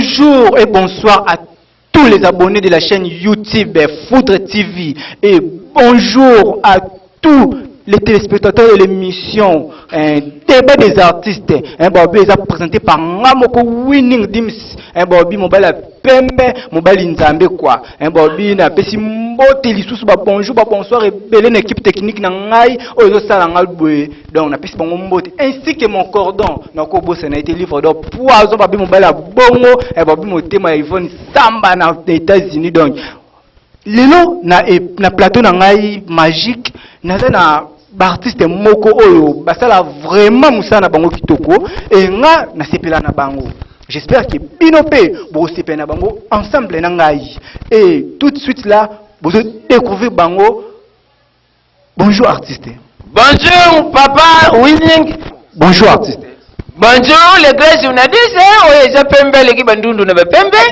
Bonjour et bonsoir à tous les abonnés de la chaîne YouTube Foudre TV et bonjour à tous les téléspectateurs de l'émission Débat des artistes. Bobi est présenté par Ngamoko Winning Dims. Bobi mobile pembe mobile nzambe quoi. Bobi na pesi mbote lisusu ba bonjour ba bonsoir et belle équipe technique na ngai oyo sala ngalbwe. Donc na pesi bango mbote ainsi que mon cordon na ko bossa na été livre d'or poison babi mobile bongo bobi motema Yvonne Samba na États-Unis. Donc lelo na plateau na ngai magique na artiste moko oyo basala vraiment musana bango kitoko et nga na sepela na bango. J'espère que binope bo sepela na bango ensemble na ngai et tout de suite là vous découvrir bango. Bonjour artiste. Bonjour papa Winning. Bonjour artiste. Bonjour les gars journalistes. Oye za pembe leki bandundu na pembe.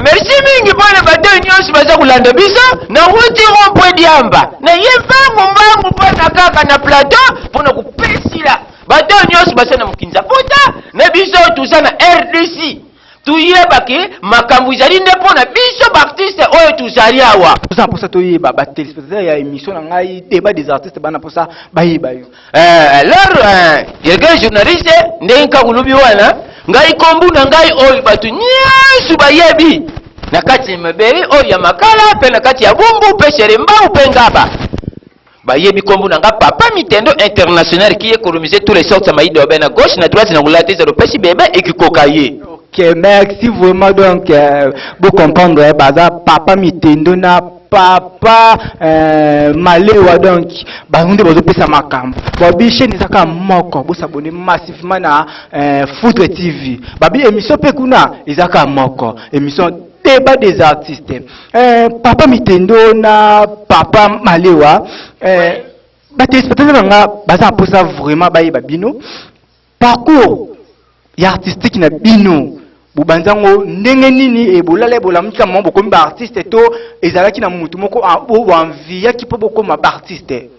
Merci mingi bwana bato nyonso baza kulanda biso na wuti rompwe diamba. Na yembangu mbangu bwana kaka na plateau pona kupesila. Bato nyonso baza na mukinza pota na biso tuza na RDC. Tuyeba ke makambu zali nde pona biso artiste oyo tuzali awa. Tuza posa toyeba ba téléspectateurs ya émission na ngai débat des artistes bana posa bayiba yo. Alors les gars journalistes ndenka kulubi wana ngai kombu na ngai oyo batu nyesu bayebi na kati maberi oyo ya makala pe na kati ya bumbu pe sheremba pe ngaba bayebi kombu na nga papa mitendo international qui est colonisé tous les sortes de maïdo ben à gauche na droite na ngulate za pesi bébé et qui kokaye. Ok, merci vraiment donc vous comprendre baza papa mitendo na papa malewa donc bangunde bozo pesa makambo babi chaîne ezaka moko bo s'abonner massivement na Foudre TV babi émission pe kuna ezaka moko émission débat des artistes papa mitendo na papa malewa ba téléspectateurs nga baza posa vraiment bayiba bino parcours ya artistique na bino bubanzango ndenge nini e bolala bolamuka mambo comme ba artiste to ezalaki na mutu moko envie ya kipo boko ma artiste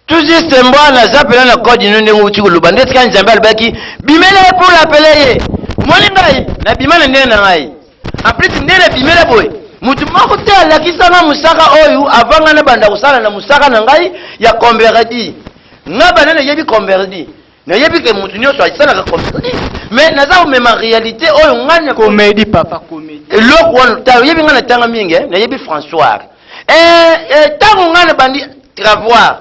tout juste mbwana zapela na code nende nguti kulubande tika nzambe albaki bimela pour l'appeler moni ngai na bimana ndene na ngai en plus ndene bimela boy mutu moko te alakisa na musaka oyo avanga na banda kusala na musaka na ngai ya converdi nga banana yebi converdi na yebi ke mutu nyoso asala ka converdi mais naza o même réalité oyo ngana comédie papa comédie lokwa ta yebi ngana tanga mingi na yebi François tango ngana bandi travoir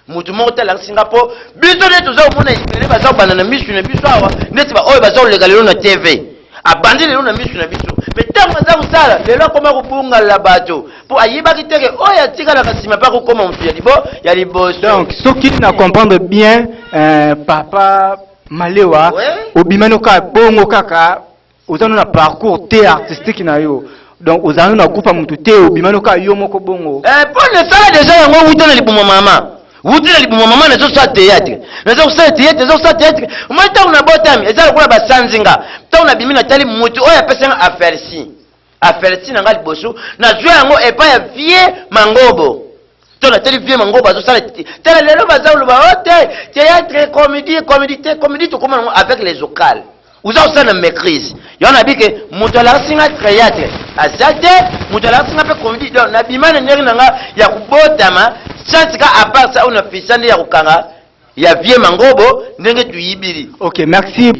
mutu moko tala Singapore biso de tuza omona ikele baza bana na misu na biso awa neti ba oyo baza olega lelo na TV abandi lelo na misu na biso mais tango baza kusala lelo koma kubunga la bato po ayiba kiteke oyo atika la kasima pa ko koma mutu ya liboso. Donc ce qui na comprendre bien papa malewa obimano ka bongo kaka ozana na parcours te artistique na yo donc ozana na groupe mutu te obimano ka yo moko bongo pour ne sala déjà yango wutana libuma mama wutana libuma mama na zo sa théâtre na zo sa théâtre moi ta una botami ezala kula basanzinga ta una bimina tali mutu oya pesa affaire si na ngali boso na zo yango e pa ya vie mangobo to na tali vie mangobo zo sala tala lelo bazalo ba hotel théâtre comédie to comment avec les vocales uza usana maîtrise yona bike mutu la singa théâtre azate mutu la singa pe comédie donc na bimana ndenge nanga ya kubotama chantika à part ça on a fait ça ya kukanga ya vie mangobo ndenge tuyibiri. Ok, merci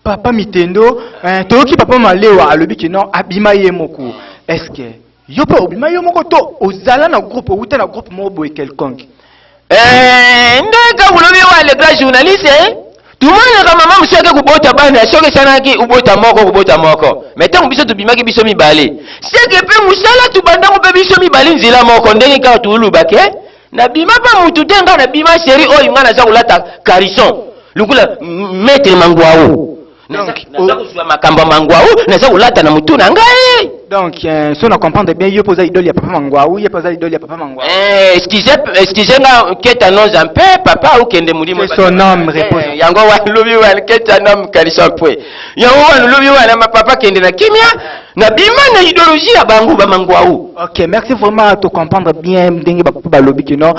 papa mitendo toki papa malewa alobi ki non abima ye moko est-ce que yo pa obima ye moko to ozala na groupe ou na groupe mobo et quelconque ndeka ulobi wa les grands journalistes tumana kama mama mseke kubota bana shoke sana ki ubota moko mais tangu biso tubimaki biso mibale seke pe musala tubanda ko pe biso mibale nzila moko ndenge ka tuulubake na bima pa mutu denga na bima série oyo ngana za kulata carison lukula maître mangwao naza kusua makamba mangwao naza kulata na mutu na ngai. Donc si on comprendre bien yo posa idole ya papa mangwao yo posa idole ya papa mangwao excusez nga keta non un peu papa ou kende mulimo c'est son nom repose yango wa lubi wa keta nom carison pwe yango wa lubi wa na papa kende na kimia na bima na idéologie ya bangu ba mangwao. Ok, merci vraiment de comprendre bien ndenge ba lobi que non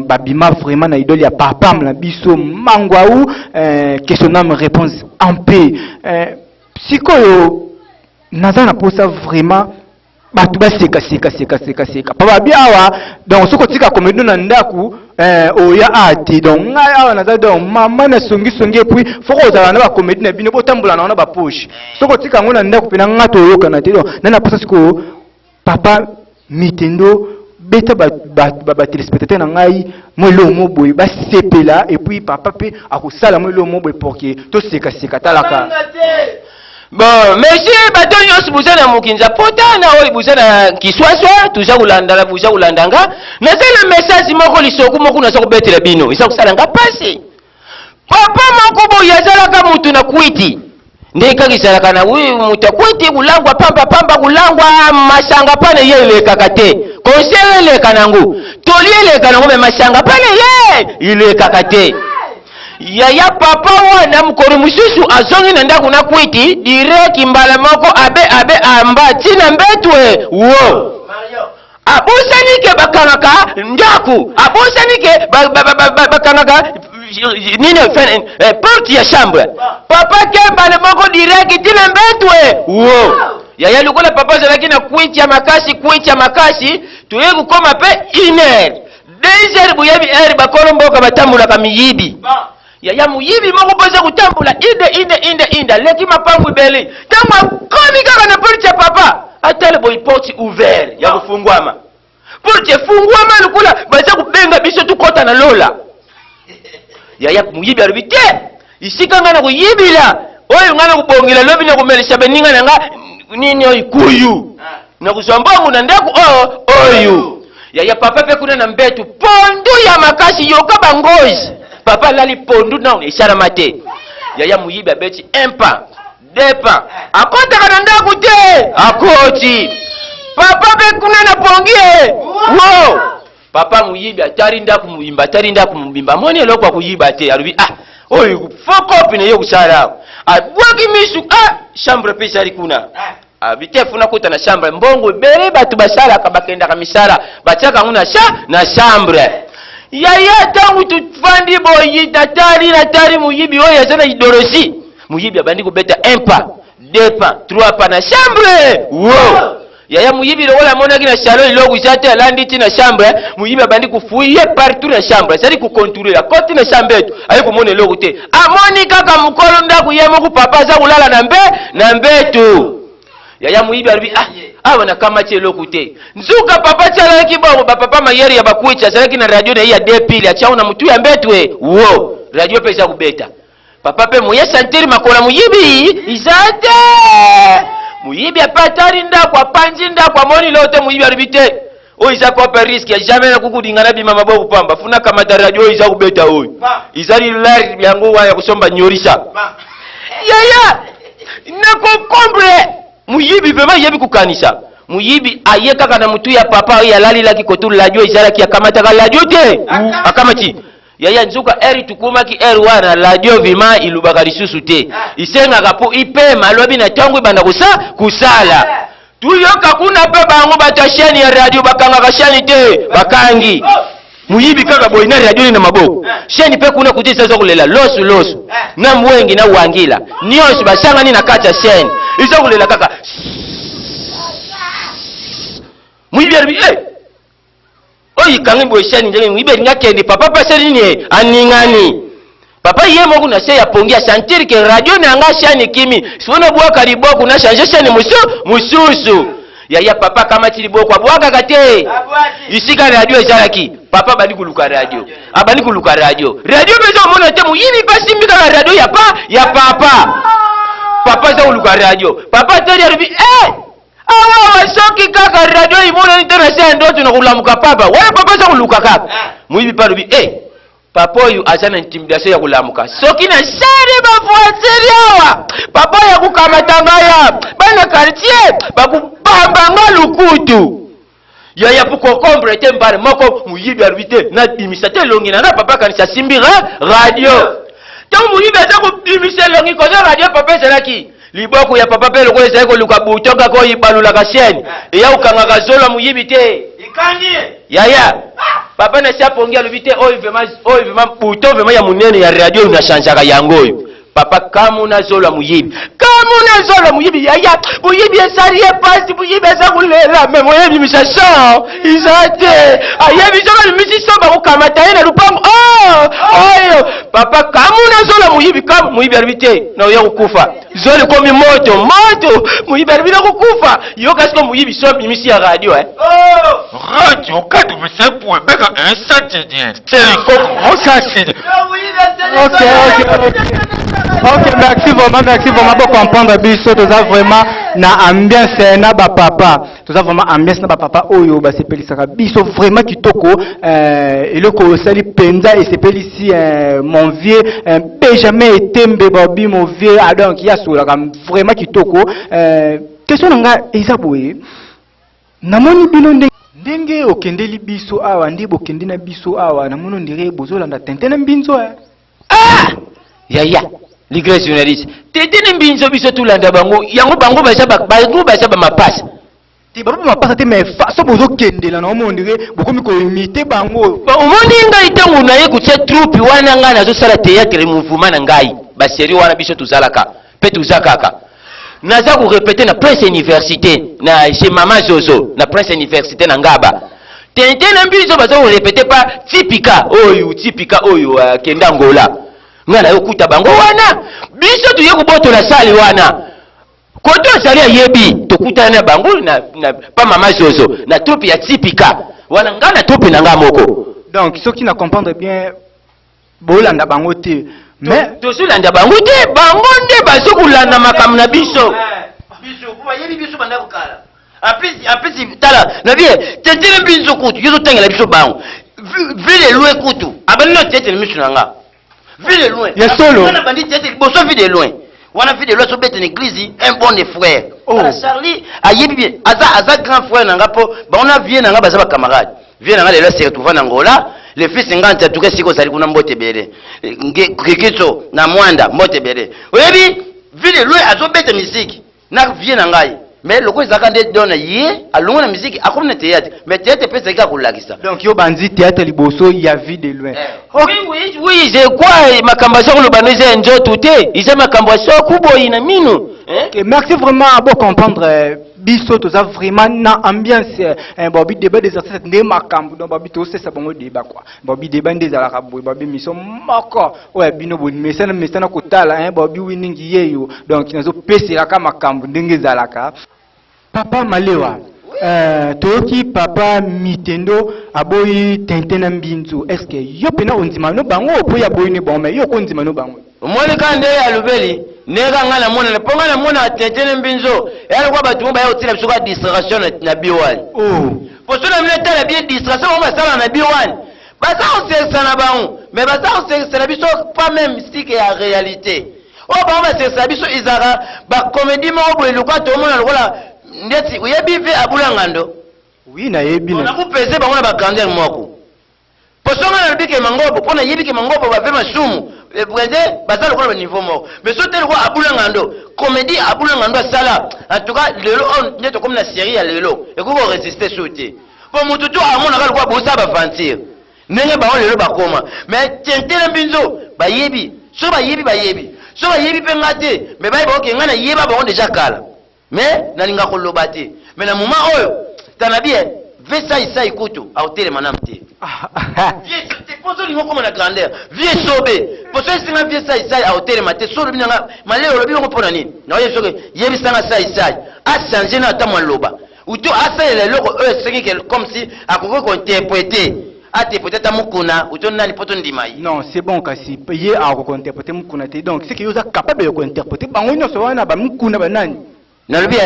ba bima vraiment na idole ya papa na biso mangwao que son nom réponse en paix sikoyo nazana posa vraiment batu ba seka papa biawa donc soko tika komedo na ndaku oya ati donc ngai awa naza donc mama na songi puis foko za na ba comédie na bino botambola na ba poche soko tika ngona ndaku pena ngato yoka na te donc na posa siko papa mitendo beta ba téléspectateur na ngai mwelo moboy ba sepela et puis papa pe akusala mwelo moboy pour que to seka talaka. Bon, merci, bato nyonso buzana mukinza potana oli buzana kiswaswa tuza kulandala buza kulandanga nazela message moko lisoku moko nazo kubetela bino isa kusalanga pasi papa moko boyazala ka mutu na kwiti ndeka kisalaka na huyu mutu kwiti kulangwa pamba kulangwa masanga pane yele kakate konsele kanangu toliele kanangu me masanga pane ile kakate yaya papa wana mukoro mususu azongi na ndaku na kwiti direct mbala moko abe amba tina mbetwe wo abusanike bakangaka ndaku abusanike bakangaka nini porte ya chambre papa ke mbala moko direct tina mbetwe wo yaya lukola papa zalaki na kwiti ya makasi tuye kukoma pe 1 heure 2 heures buyebi heure bakolomboka batambula kamiyibi yaya muyibi moko poza kutambula inde leki mapangu beli tangu komi kaka na porte ya papa atale boy porte ouvert ya kufungwama porte fungwama lukula baza kubenga biso tukota na lola yaya muyibi arubite isika ngana kuyibila oyo ngana kubongela lobi na kumelisha beninga nanga nini oyo kuyu na kuzambongo na ndaku oyo yaya papa pe kuna na mbetu pondu ya makasi yoka bangozi papa lali pondu na ishara mate yaya muyibi abeti 1 pa 2 pa akota kana ndaku te akoti papa be kuna na pongie wo papa muyibi atari ndaku mubimba moni lokwa kuyiba te arubi oyo foko pine yo kusala abwaki misu chambre pesa kuna abitefu na kuta na chambre mbongo bere batu basala kabakenda kamisala bachaka nguna na chambre yaya tangu tufandi boyi tatari muyibi oyo sana idorosi muyibi abandi kubeta 1 pa 2 pa 3 pa na chambre wo yaya muyibi lokola monaki na salon logo isate alandi tina chambre muyibi abandi kufuye partout na chambre sari ku contrôler koti na chambre etu ayi kumone logo te amoni kaka mukolo ndaku yemo ku papa za kulala na mbetu yaya muyibi alibi wana kama chelo kute nzuka papa chala kibawo papa mayeri ya bakuicha salaki na radio na ya depili achaona mtu ya mbetwe wo radio pesa kubeta papa pe moye santiri makola muyibi izate muyibi apatari nda kwa panji nda kwa moni lote muyibi alibite o iza ko per risk ya jamais na kukudingana bima maboku pamba funa kama radio iza kubeta oyo izali lari yango ya kusomba nyorisa yaya nakokombre muyibi bema yebi kukanisa muyibi ayeka kana mutu ya papa ya lali laki kotu lajo izala ki akamata ka lajo te akamati yaya nzuka eri tukuma ki eri wana lajo vima ilubaka lisusu te isenga kapo ipe malobi na tangu ibanda kusala tuyoka kuna pe bango batasheni ya radio bakanga kashani te bakangi muyibi kaka boina radio na maboko sheni pe kuna kutisa zo kulela losu na mwengi na uangila nyoshi basanga ni nakacha sheni izo kulela kaka muyibi arbi oyi kangi boy sheni njenge muyibi ngakende papa paseni ni aningani papa yemo kuna se ya pongia santiri ke radio na nga sheni kimi siona bwa karibu kuna changer sheni mususu yaya papa kama chilibo kwa bwaga kate isika radio ezalaki papa bandi kuluka radio abandi kuluka radio bezo mona te muyibi pasi mbika radio ya papa za kuluka radio papa teri aribi awa wasoki kaka radio imona nitena se ndo tunakulamuka papa wala papa za kuluka kaka muyibi parubi papa yu azana intimidation ya kulamuka soki na sari bafuatiri awa papa ya kukamatanga ya bana quartier bakubamba ngalukutu yaya puko kombrete mbare moko muyibi arbite na bimisate longi na papa kanisa simbira radio to muyibi aza kubimisa longi ko radio papa zelaki liboko ya papa pelo ko ezako luka butoka ko ibalula kasheni ya ukanga kazola muyibi te ikanie yaya papa na siapongia lubite oyo vema buto vema ya munene ya radio unashanjaka yango oyo papa kamuna zola muyibi kamuna zola muyibi yaya muyibi esali epasi muyibi esakulela me muyibi misasha izate ayebi zola misisomba kukamata yena lupango oyo papa kamuna zola muyibi kam muyibi arbite na uya kukufa zoli komi moto muyibi arbite kukufa yo kasiko muyibi sombi misi ya radio Radio cadre mais c'est pour un satellien. C'est comment ça c'est? Ok, merci vraiment pour comprendre biso to ça vraiment na ambiance na ba papa. To ça vraiment ambiance na ba papa oyo ba sepelisaka biso vraiment kitoko eloko sali penza et sepelisi mon vieux Benjamin Etembe Bobby mon vieux Adam qui a sola vraiment kitoko question nga eza boye. Namoni bino ndenge okendeli biso awa ndi bokende na biso awa namono ndire bozolanda tentena mbinzo yaya l'igre journaliste tentena mbinzo biso tulanda bango yango bango baza ba mapasa ti baba mapasa te mais façon bozokendela na omo ndire bokomi ko imiter bango omoni ngai tangu na ye kutia troupe wana ngai nazosala théâtre mouvement na ngai ba série wana biso tuzalaka pe tuzakaka naza ko répéter na Prince Université na chez Mama Zozo na Prince Université na Ngaba tentena mbizo baza ko répéter pas tipika oyo kenda ngola ngana yokuta bango wana biso tuye kuboto la sali wana koto sali yebi tokutana na bango na pa Mama Zozo na troupe ya tipika wana ngana troupe na ngamoko donc ceux qui ne comprennent bien bolanda bango te mais tosulanda bango te bango nde bazokulanda makambo na biso biso kuba yebi biso banda kokala apesi tala na bien tetele biso kutu yozo tengela biso bango vile loin kutu abani no tetele miso nanga vile loin ya solo na bandi tetele boso vile loin wana vile loin so bete en église un bon des frères voilà Charlie ayebi bien aza grand frère nanga po baona vie nanga baza ba camarade vie nanga lelo se retrouver na Angola le fils 50 atuke siko sali kuna mbote bele ngekitso na mwanda mbote bele oyebi vile loin azobeta musique na vie na ngai mais loko ezaka nde dona ye alongo na musique akomi na théâtre mais théâtre pesa ika kolakisa donc yo banzi théâtre liboso ya vie de loin oui je crois makambo soko lo banoze njo tuté ise makambo soko boyi na mino okay, merci vraiment à bon comprendre biso to ça vraiment na ambiance bobi débat des artistes ndé makambo donc bobi to c'est ça bon débat quoi bobi débat ndé za la bobi bobi mission moko ouais bino bon mesana kotala bobi winning yeyo donc nazo pesela ka makambo ndenge za la ka papa Malewa toki papa Mitendo aboyi tentena mbinzo est-ce que yo pena ondima no bango opoya boyi ne bon mais yo ko ndima no bango omoni kande ya lubeli nega ngana mona na ponga na mona tentena mbinzo yali kwa batu mba yo tila bisuka distraction na biwali posona mine tala bien distraction on va sala na biwali basa on se sana bango mais basa on se sana biso pas même mystique ya réalité o ba on va se sana biso izara ba comédie mo bo eluka to mona lokola ndeti uyebi ve abula ngando oui na yebi na ku pese ba mona ba grandeur moko posona na bike mangobo pona yebi ke mangobo ba ve masumu breze baza lokola niveau moko mais so tel ko abula ngando comédie abula ngando sala en tout cas lelo on neto comme na série ya lelo e ko résister sauter po mututu amona ka ko bosa ba fantir ndenge ba lelo ba koma mais tentele mbinzo ba yebi so ba yebi pe ngate mais ba boke ngana yeba ba on déjà kala mais nalinga ko lobate mais na moment oyo tanabie vesa isa ikutu autele manamte vie te poso lingo comme na grandeur vie sobe poso singa vie sa isa autele mate solo binanga maleo lobi ngo pona nini na oye soke yebi sanga sa isa a changer na tamwa loba uto asa le loko sengi comme si akoko ko interpréter ate peut-être mukuna uto nani poto ndimai non c'est bon kasi ye a ko interpréter mukuna te donc c'est que yo za capable de ko interpréter bango nyo so wana ba mukuna ba nani na lobi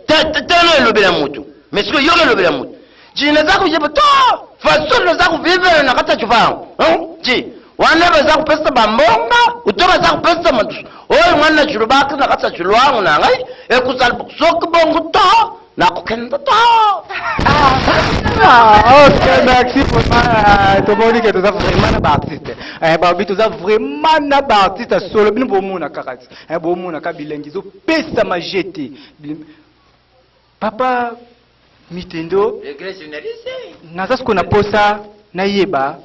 tano lobela mutu mais ce que yo lobela mutu jina zako jebo to façon zako vivre na kata chupa ji wana baza kupesa bambonga utoka za kupesa matu oyo mwana chulubaka na kata chulwangu na ngai ekusal sok bongo to na kokenda to ok merci vraiment to moni que tu as vraiment ba artiste ba tu as vraiment na ba artiste solo bino bomuna kakati bomuna kabilengi zo pesa majete papa Mitendo naza ce qu'on a posa na yeba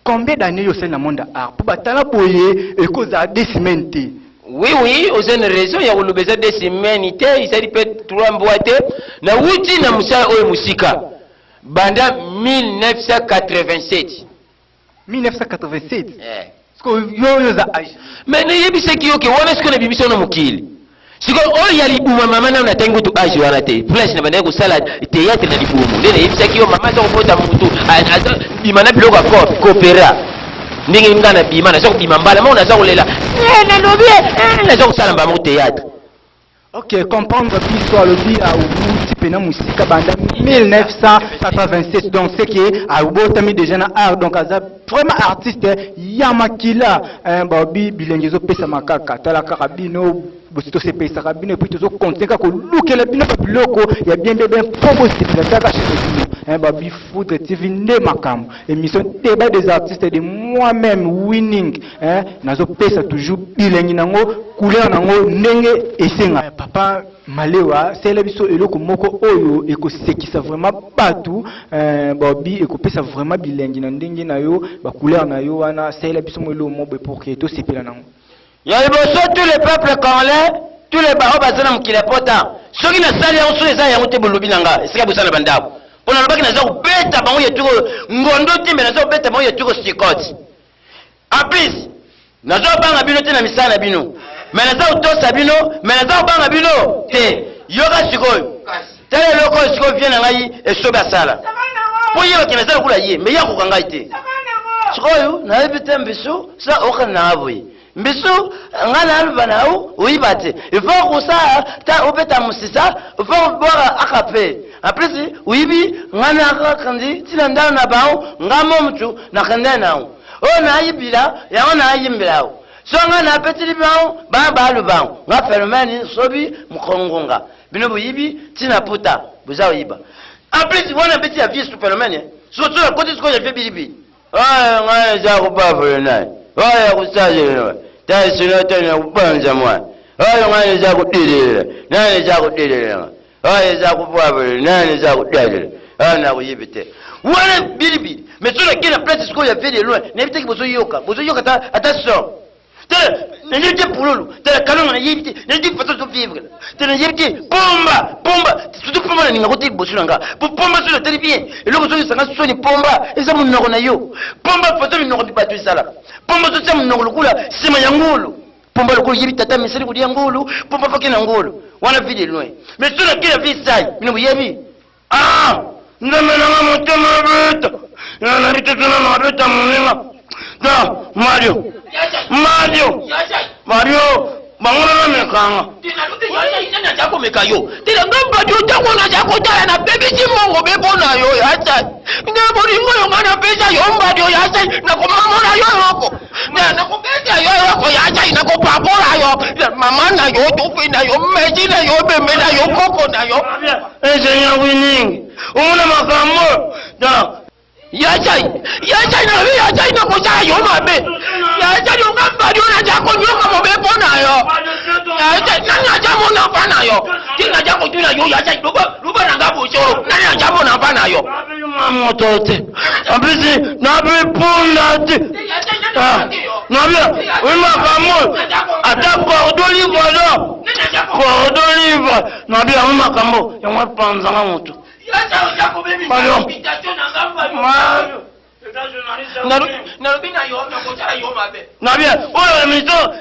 combien d'années yo sel na monde art pour batala boye et cause a des semaines Oui, aux une raison, il y a eu besoin de semaines, il s'est peut 3 boîtes. Na wuti na musala oyo musika. Banda 1987. 1987. Mais ne yebise ki yoke wana siko na bibiso na mukili. Siko oyo yali buma mama na natengo tu age wana te. Plus na banda ko sala théâtre na dibumu. Nene yebise ki yo mama zo kota mutu. Aza bimana biloko ko coopéra. Ndenge ngana bimana zo bima mbala mo na zo lela. Na lobi na zo sala mba mo théâtre. Ok, comprendre l'histoire, le dit à Outi Pena Moussika Banda 1987. Donc, c'est que à Oubotami déjà na art, donc, vraiment artiste, Yamakila, Bobby, Bilengezo Pesa Makaka, Tala Karabino, Bosito Sepe Sarabino, et puis tout compte, quand look et le bino loco, il y a bien Pogo, c'est la Taka chez Bobby Food TV, ne Makam, émission débat des artistes de moi-même, winning, Nazo Pesa toujours Bilenginango, couleur Nango, Nenge et Senga. Papa Malewa, c'est la biso eloko moko oyo ekosekisa vraiment partout Bobby ekopesa vraiment bilengi na ndenge na yo ba couleur na yo wana c'est la biso molo mobe pour que to sepela nango. Ya liboso tous les peuples congolais, tous les baro bazana mukile pota. Soki na sali ya usu eza ya ngote bolobi nanga, esika busana bandako. Pona lobaki na za kubeta bango yetuko ngondo timbe na za kubeta bango yetuko sikoti. En plus, na za banga bino te na misana bino. Mais les autres sabino, mais les autres bangabino, yoga sikoyo. Tele loko sikoyo vient ngai et soba sala. Pour yeba qui nazala kula ye, mais ya ko kanga ite. Sikoyo na ebite mbiso, sa okana avoyi. Mbiso ngana albana ou ibate. Il faut que ça ta obeta musisa, il faut boire akape. Après si uibi ngana akandi tilanda na bao, ngamo mtu na kanda nao. O na yibila, ya ona yimbila. Songa na petit libao ba lubao nga phénomène sobi mukongonga bino buyibi tina puta buza yiba en plus wana petit ya vie phénomène surtout la côté ce que j'ai fait bilibi nga za ko ba phénomène ko saje ta sino ta na kubanza mwa nga za ko dilile nani za ko dilile za ko ba nani za ko dilile na ko yibite wana bilibi mais sur la quelle place ce que j'ai fait de loin n'évite que bozo yoka attention. Ne dis pas pour l'eau, tu as le canon, ne dis pas de vivre. Tu ne dis pas, pomba, surtout pour moi, il côté Bossulanga. Pour pomba sur le téléphone, et l'autre chose, ça n'a pas de pomba, et ça me n'a pas yo. Pomba, faut que nous pas tout ça là. Pomba, tout ça, nous n'avons pas, c'est ma yangolo. Pomba, le coup, il y a tata, mais c'est le coup d'yangolo, pomba, pas qu'il angolo. On a vu de loin. Mais sur la quelle vie ça, il nous y a mis. Ah, nous avons monté ma bête. Nous avons habité dans ma bête à mon nom. Non, Mario, mangona na mekanga. Tina luki yaya ina jako mekayo. Tina ngamba jo jako na jako tala na baby jimongo bebo na yo yacha. Ngabo ringo yo ngana pesa yo mba yo yacha na ko mama na yo yoko. Na ko pesa yo yoko yacha na ko papola yo. Mama na yo tupi na yo meji na yo bembe na yo koko na yo. Enya winning. Una makamo. Da Yachai na kucha yo mabe. Yachai yo ngamba yo na jako nyoka mo bebo na yo. Yachai na jamo na pana yo. Tinga jako tuna yo yachai luba na ngabo cho. Na jamo na pana yo. Mamoto te. Ambisi na be punda te. Na bia, we makamo. Ata cordon livre là. Cordon livre. Na bia makamo. Ya mwa panza ngamoto.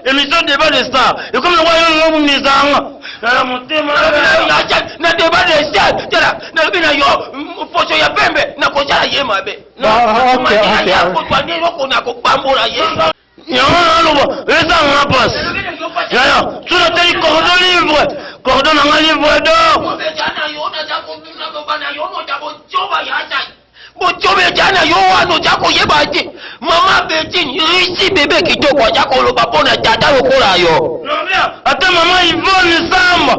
Émission débat de stars. Et comme le royaume nous misant, la montée, na débat de stars. Na bina yo, faut ya pembe, na ko jara yema be. Cordon un livre d'or. Mama Betine, ici bébé qui te voit, le papa n'a tata au corayo. Attends, maman, ils vont ensemble.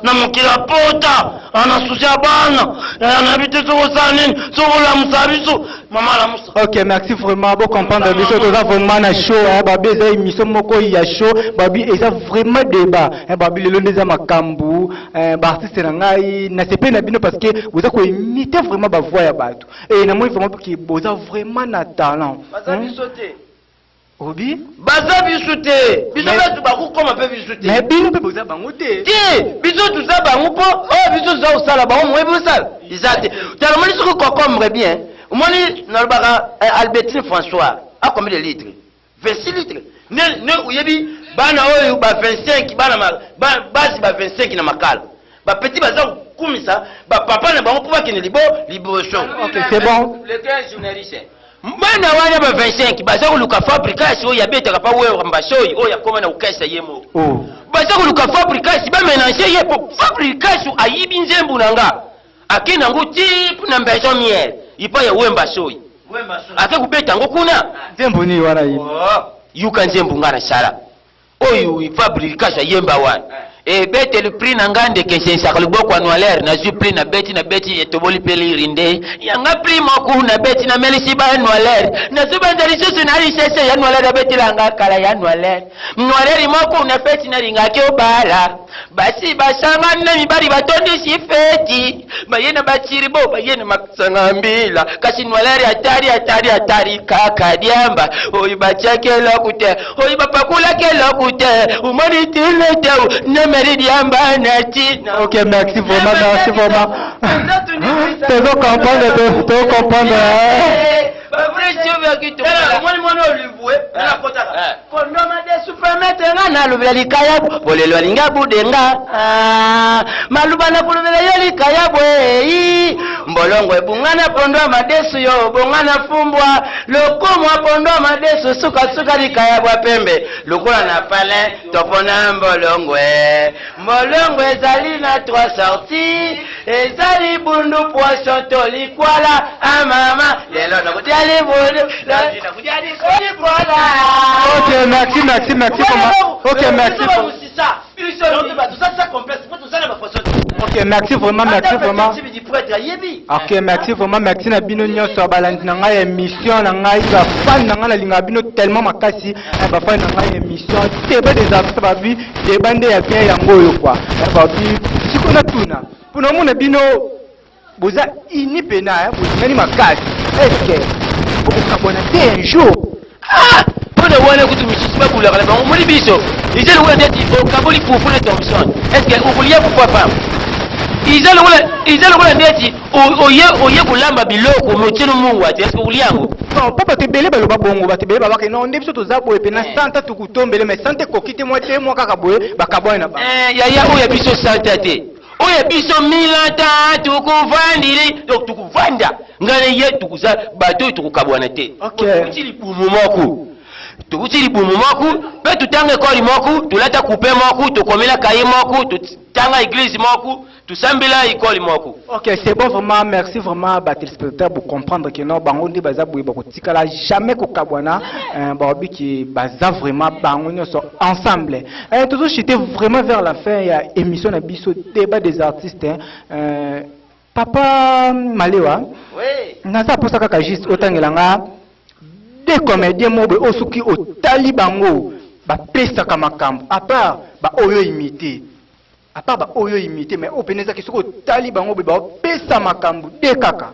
Na mokila pota, ana sucia bana, na habite sur Sanin, sur la Musabiso. Maman la Musa. Ok, merci vraiment. Bon comprendre, biso to za vraiment na show, babi za émission moko ya show, babi eza vraiment débat. Babi le ndeza makambu, ba artiste na ngai na sepe na bino parce que vous avez ko imiter vraiment ba voix ya bato. Et na moi vraiment que vous avez vraiment na talent. Obi? Baza biso te. Biso betu bakukoma pe biso te. Mais bino pe boza bango te. Ti, biso tuza bango po. Oh, biso tuza osala bango mwe busala. Izate. Tala moni soko concombre bien. Moni nalbaka Albertine François. A combien de litres? 26 litres. Ne uyebi bana oyo ba 25 bana basi ba 25 na makala. Ba petit baza kumisa ba papa na bango pouba kene liboso. OK, c'est bon. Le grand journaliste. Mbana wana ba 25 baza kuluka fabrication oyo yabetaka pa wewe mbashoyi oyo yakoma na ukesa yemo. Oh. Baza kuluka fabrication ba mélanger yepo fabrication ayibi nzembu nanga. Akena ngo type na mbezo miel. Ipa ya wemba shoyi. Wemba shoyi. Ake kubeta ngo kuna. Nzembu ni wana yi. Oh, yuka nzembu ngana sala. Oyo fabrication yemba wana. Bete le prix na ngande ke sensa kaliboko annualaire na ju prix na beti etoboli peli rinde yanga prix moku na beti na melisi ba annualaire na subanda lisoso na lisese ya annualaire beti la ngakala ya annualaire moku na feti na ringa ke obala basi basanga na mibali batondi si feti bayena bachiribo bayena maksanga mbila kasi annualaire atari kaka diamba oyi bachake lokute oyi bapakula ke lokute umoni tile teu Meridiamba nati. OK, merci vraiment, merci vraiment. Tu veux comprendre. Bolelo alinga budenga maluba na kulubela yo likaya bwe mbolongo ebungana pondo amadesu yo bongana fumbwa lokomwa pondo amadesu suka likaya bwa pembe lokola na pale topona mbolongo ezali na 3 sorties ezali bundu poisson tolikwala amama lelo nakudiali bundu OK, merci vraiment. OK, merci. OK, merci vraiment. OK, merci vraiment. Merci na bino nyonso balandi na ngai émission na ngai ba fan na ngai na linga bino tellement makasi ba fan na ngai émission débat des artistes ba bi débat nde ya bien yango yo quoi. Ba bi sikona tuna. Pona mona bino boza ini pena bozani makasi. Est-ce que vous abonnez un jour? Pona wana kutu misisiba kula kala bango moli biso izele wala ndeti okaboli fufuna Thompson est-ce que ukulia kufa pam izele wala ndeti oye kulamba biloko motino mungu ati est-ce que uliango non papa tebele baloba bongo batebele babaka non ndebiso toza boye pena santa tukutombele mais sante kokite moi te moi kaka boye bakaboye na ba yaya oya biso santa te oya biso milata tukuvandili donc tukuvanda ngane ye tukuza bato tukukabwana te OK tukutili bumu moku pe tutange koli moku tulata kupe moku tukomela kaye moku tutanga église moku tusambila ikoli moku. OK, c'est bon vraiment, merci vraiment ba téléspectateurs pour comprendre que non bango ndi baza boye bako tikala jamais ko kabwana baobi ki baza vraiment bango nyonso ensemble. Toujours j'étais vraiment vers la fin il y a émission na biso débat des artistes Papa Malewa. Oui. Naza posa kaka juste otangelanga des comédiens mobe osuki otali bango ba pesa kama makambo à part ba oyo imité mais openeza kisoko otali bango ba pesa makambo de kaka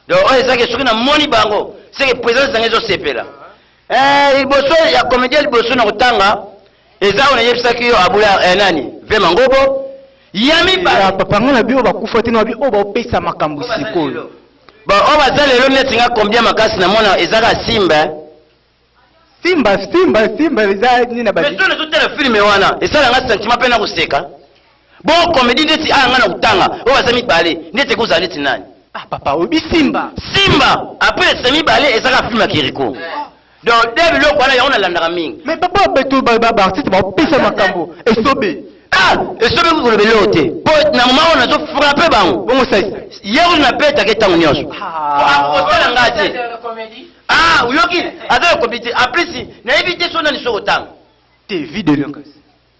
donc oyo ezaki soki na moni bango c'est que présence zangezo sepela liboso ya comédien liboso na kotanga eza ona yebisaki yo abula nani Vema Ngobo yami ba papa ngona bio ba kufa na bi o ba pesa makambo sikolo ba o baza lelo neti nga combien makasi na mona ezaka Simba eza nina ba. Mais toi tout le film wana ezala nga sentiment pena kuseka. Bon comédie neti nga na kutanga o baza mibale neti kozala neti nani? Papa obi Simba après c'est mibale ezaka film ya Kiriko. Donc dès le quoi là on a landaka mingi. Mais papa beto ba artiste ba pesa makambo esobe. Esobe ko lebelo te. Po na mama ona zo frapper bango. Bongo sai. Yero na peta ke tango nyonso. Osala ngati. Uyoki aza comédie après si na éviter son ni sokotanga. Te vie de loin.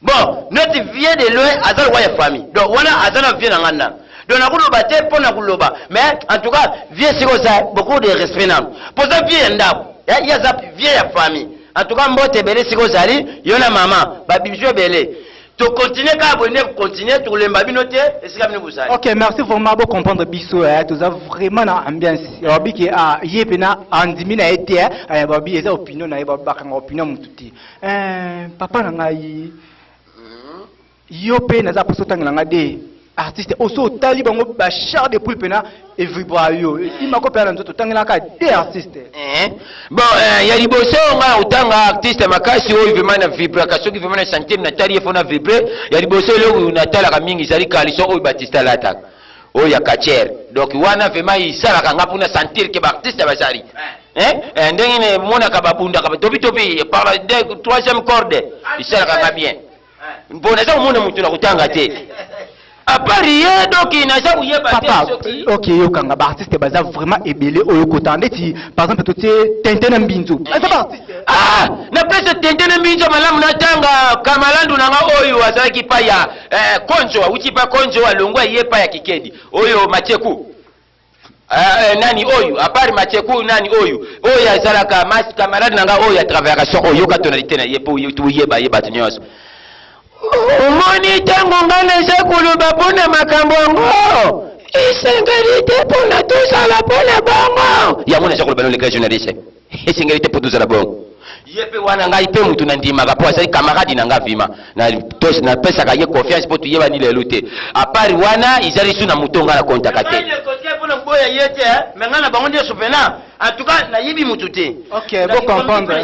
Bon, notre vie de loin aza le ya famille. Donc wana aza na vie na ngana. Donc na kuloba te pona kuloba. Mais en tout cas, vie c'est ça beaucoup de respect na. Pour ça vie ndabo. Il y a ça vie ya famille. En tout cas mbote belé c'est kozali, yona maman, ba bijou belé. To continuer ka abonner continuer to lemba binote esika bino busali. Ok, merci vraiment pour comprendre biso tu as vraiment na ambiance. Babi ki yepena andimi na été babi eza opinion na babi bakanga opinion mututi. Papa na ngai yo pe na za posotanga nga de artiste oso tali bango ba char de poule pena et vibrayo. Ima ko pela nzoto tangela ka de artiste. Bon ya liboso nga utanga artiste makasi oyo vraiment na vibra kasoki vraiment na santé na tali efona vibrer ya liboso lelo na tala ka mingi zali kaliso oyo Batista Lata oyo ya kacher donc wana vraiment isala ka ngapuna sentir que ba artiste bazali ndenge mona ka babunda ka topi topi par la troisième corde isala ka bien mbona za mona mutu na kutanga te apari donc inaza kuyeba te ok yo kanga ba artiste baza vraiment ebele oyo kotande ti par exemple to te Tintin Mbinzo na pesa Tintin Mbinzo malamu na tanga kamalandu nanga oyo azalaki pa ya konjo uti pa konjo alongwa yepa ya kikedi oyo macheku nani oyo apari macheku nani oyo azalaka mas kamaladu nanga oyo a travers oyo ka tonalité na yepo yeba tunyoso umoni tangu ngana sekulu bapona makambo ngo isengerite pona tuzala pona bongo ya mona sekulu bano le journaliste isengerite pona tuzala bongo yepe wana ngai pe mutu na ndima ka poa sai camarade na ngavima na pesa ka ye confiance po tuyeba ni lelo te apari wana izali su na mutonga na konta te pona boya yete mengana bango ndio supena en tout cas na yibi mutu te. Ok, vous comprendre.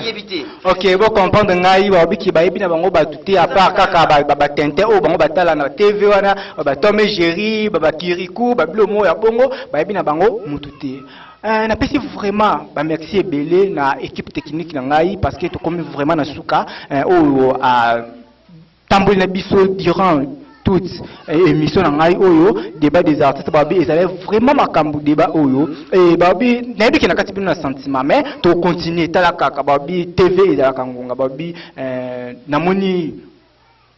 Ok, vous comprendre ngai ba biki ba yebi na bango ba tuti a part kaka ba tente o bango batala na TV wana ba Tome Jerry ba Kirikou ba blomo ya bongo ba yebi na bango mutu te. Na pesi vraiment ba merci ebele na équipe technique na ngai parce que to comme vraiment na suka o a tamboli na biso durant toute émission na ngai oyo débat des artistes babi ezala vraiment makambu débat oyo et babi na yebi ki na kati bino na sentiment mais to continuer tala kaka babi TV ezala kangonga babi namoni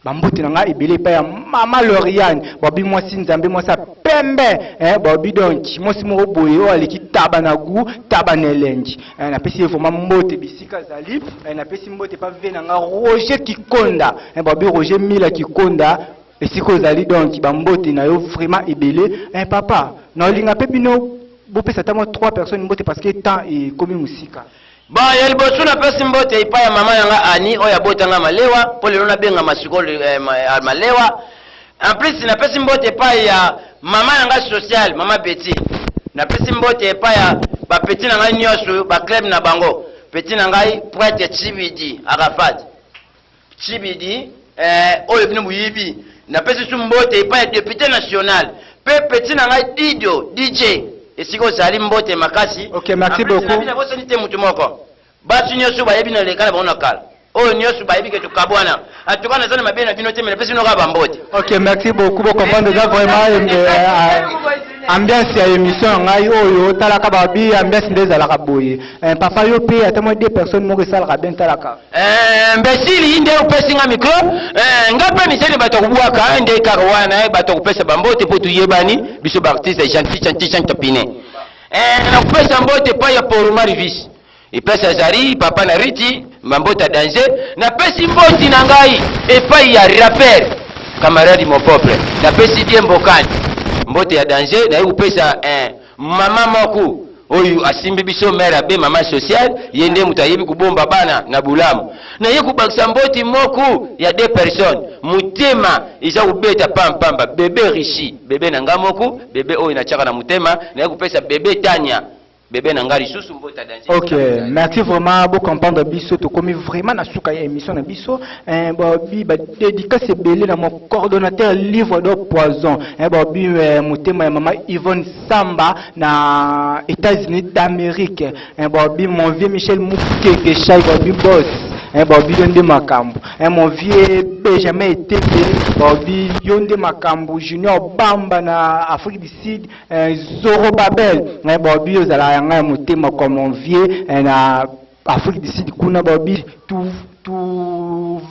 bambote na ngai ebele pa ya mama Loriane babi mwasi nzambe mwasa pembe babi donc mwasi moko boye o aliki taba na gu taba na elenji na pesi vraiment mbote bisika zali na pesi mbote pa ve na nga Roger Kikonda babi Roger Mila Kikonda et si vous allez donc bambote na yo vraiment ebele papa na linga pe bino bo pesa tamo 3 personnes mbote parce que temps et comme musika bon ya liboso na pesi mbote ipa ya mama yanga ani oya botanga malewa po lelo na benga masikolo malewa en plus na pesi mbote pa ya mama yanga social mama Betty na pesi mbote pa ya ba Petit na ngai nyoso ba club na bango Petit na ngai prêtre Chibidi Arafat Chibidi oyo bino muyibi na pesi mbote pa ya député national pe Petit na ngai Didio DJ esiko zali mbote makasi. Ok, merci beaucoup. Na boso nite mutu moko batu nyoso ba yebi na lekala ba onakala oyo nyoso ba yebi ke tukabwana atukana zana mabena bino te mais pesi no ka ba mbote. Ok, merci beaucoup pour comprendre ça vraiment ambiance ya émission ngai oyo talaka babi ambiance ndeza la kaboye papa yo pe atamo 2 personnes moko sala bien talaka mbesili nde upesi nga micro ngape miseli bato kubwaka nde karwana bato kupesa bambote po tuyebani biso ba artiste gentil tapine na kupesa mbote pa ya Paul Marivis ipesa zari papa na Riti mambote danger na pesi mboti na ngai epai ya rapper camarade mon peuple na pesi die mbokani mbote ya danger na yuko pesa mama moku oyu asimbi biso mera be mama social yende mutayibi kubomba bana na bulamu na yeku bakisa mboti moku ya 2 personnes mutema iza ubeta pampamba bebe rishi bebe na ngamoku bebe oyu na chaka na mutema na yeku pesa bebe Tanya bébé nangari susu mbota danger. Ok, merci vraiment pour comprendre biso to comme vraiment na suka ya émission na biso bi ba dédicace belé na mon coordonnateur livre de poison bi motema ya mama Yvonne Samba na États-Unis d'Amérique bi mon vieux Michel Moukeke Chai bi boss bi yonde makambo mon vieux Benjamin Etebe bi yonde makambo Junior Bamba na Afrique du Sud Zoro Babel bi ozala yanga motema comme mon vieux na Afrique du Sud kuna babi tout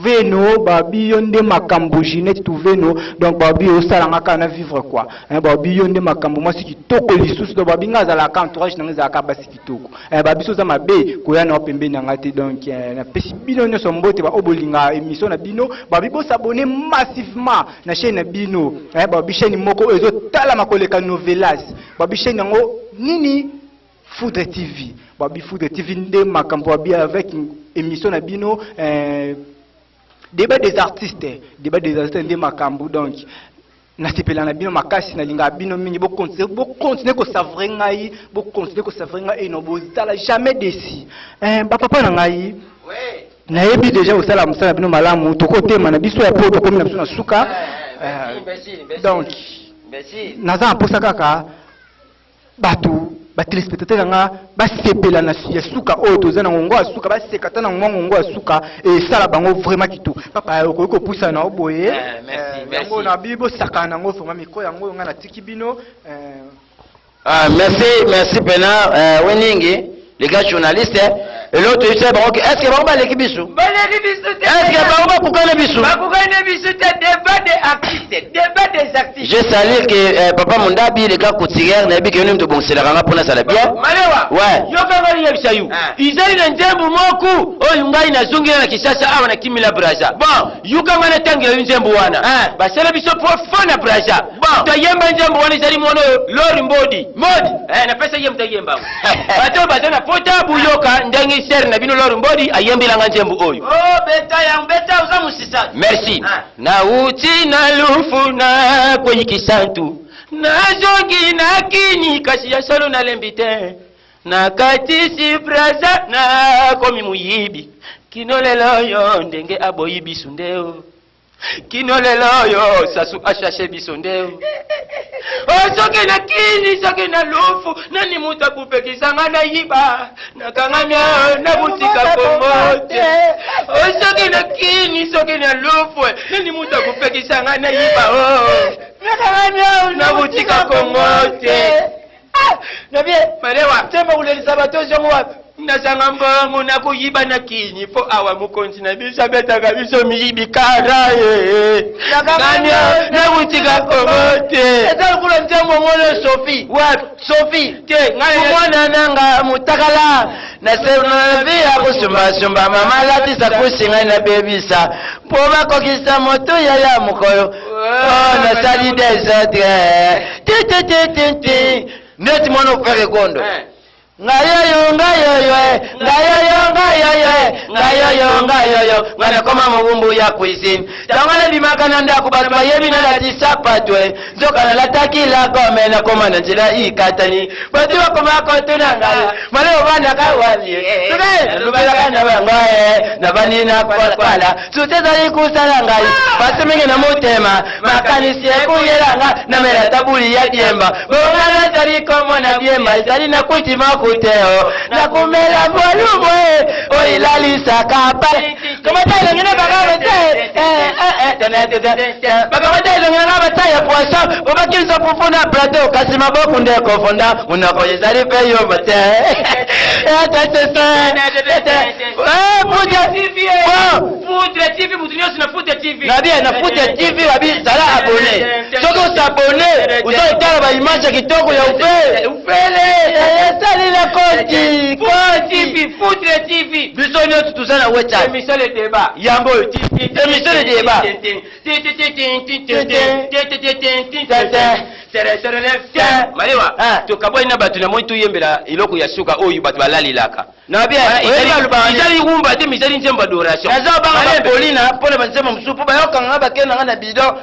Veno, babi yonde makambo Ginette tu veno donc babi au salanga kana vivre quoi babi yonde makambo moi si kitoko lisusu do babi ngaza la entourage na ngaza ka basi kitoko babi so za mabe ko ya na pembe na ngate donc na pesi bino nyoso mbote ba obolinga émission na bino babi bo s'abonner massivement na chaîne na bino babi chaîne moko ezo tala makoleka novelas babi chaîne ngo nini Foudre TV babi Foudre TV nde makambo babi avec émission na bino débat des artistes de makambu donc na sepela na bino makasi na linga bino mingi bo continuer ko savrer ngai no bozala jamais déçu papa na ngai na yebi déjà au sala musala bino malamu to côté mana biso ya poto comme na biso na suka donc naza mposa kaka batu ba téléspectateurs nga ba sepela na suka oto zana ngongo asuka ba sekata na ngongo asuka et sala bango vraiment kitu papa ko poussa na oboye merci na bibo sakana ngo foma miko yango nga na tiki bino merci pena weningi les gars journalistes et l'autre il sait bon est-ce que ba l'équipe bisu est-ce que ba kukana bisu débat des artistes je salue que papa Mondabi les gars couturiers na bi que nous bon c'est la ranga pour na sala bien malewa ouais yo kanga ni yebisa yu izali na njembu moku oyo ngai na zungira na kisasa awa na kimila braza bon yu kanga na tangira njembu wana basala biso profana braza bon tayemba njembu wana izali mwono lori modi na pesa yem tayemba bato na pota buyoka ndangi ser na bino lori modi ayembila nga njembu oyo beta uza musisa merci na uti na lufu na kwenye kisantu na zongi na kini kasi ya solo na lembite na katisi braza na komi muyibi kinolelo yo ndenge aboyibi sundeo kinolelo yo sasu ashashe bisondeo soke na kini soke na lufu nani muta kupekisanga na yiba na kangamya na butika komote soke na kini soke na lufu nani muta kupekisanga na yiba na kangamya na butika komote na bie malewa temba ule sabato jongo wapi nasanga mbongo na kuyiba na kini po awa mukonzi na bisa beta kabiso miyibi karaye nakanya na butika komote eza kula ntembo ngole Sophie what Sophie te mwana nanga mutakala na sema via kusumba mama lati sa kusinga na bebisa po bakokisa moto ya mukolo na sali des autres ti neti mwana ofere gondo ngayoyo ngana koma mubumbu ya kuisini tangana bimakana ndaku batu bayebi na latisa patwe zoka na lataki la kome na koma na njila ikatani batu wakoma kotuna ngai maleo banda kawali lubela kana bangaye na banina kwala suteza ikusala ngai basemenge na motema makanisi ekuyelanga na mera tabuli ya diemba bongana tari komo na diemba tari na kuitima kuteo na kumela bolumwe oilalisa kapa kama tayari ngine bagawe bagawe tayari ngine bataya poisson obakiriza kufuna plateau kasi maboko ndeko fonda unakoyezali pe yo bate Foudre TV mutunyo sina Foudre TV na bien na Foudre TV wabi sala abonné soko s'abonner uzoitala ba image kitoko ya ufele sali la konti Foudre TV biso nyoto tuzana wecha émission le débat yambo émission le débat malewa tukabwa ina batu na mwitu yembela iloko ya suka oyu batu balali laka na bien izali rumba te misali nzemba adoration nazo banga polina pole banzema msupu bayoka ngaba kena ngana bido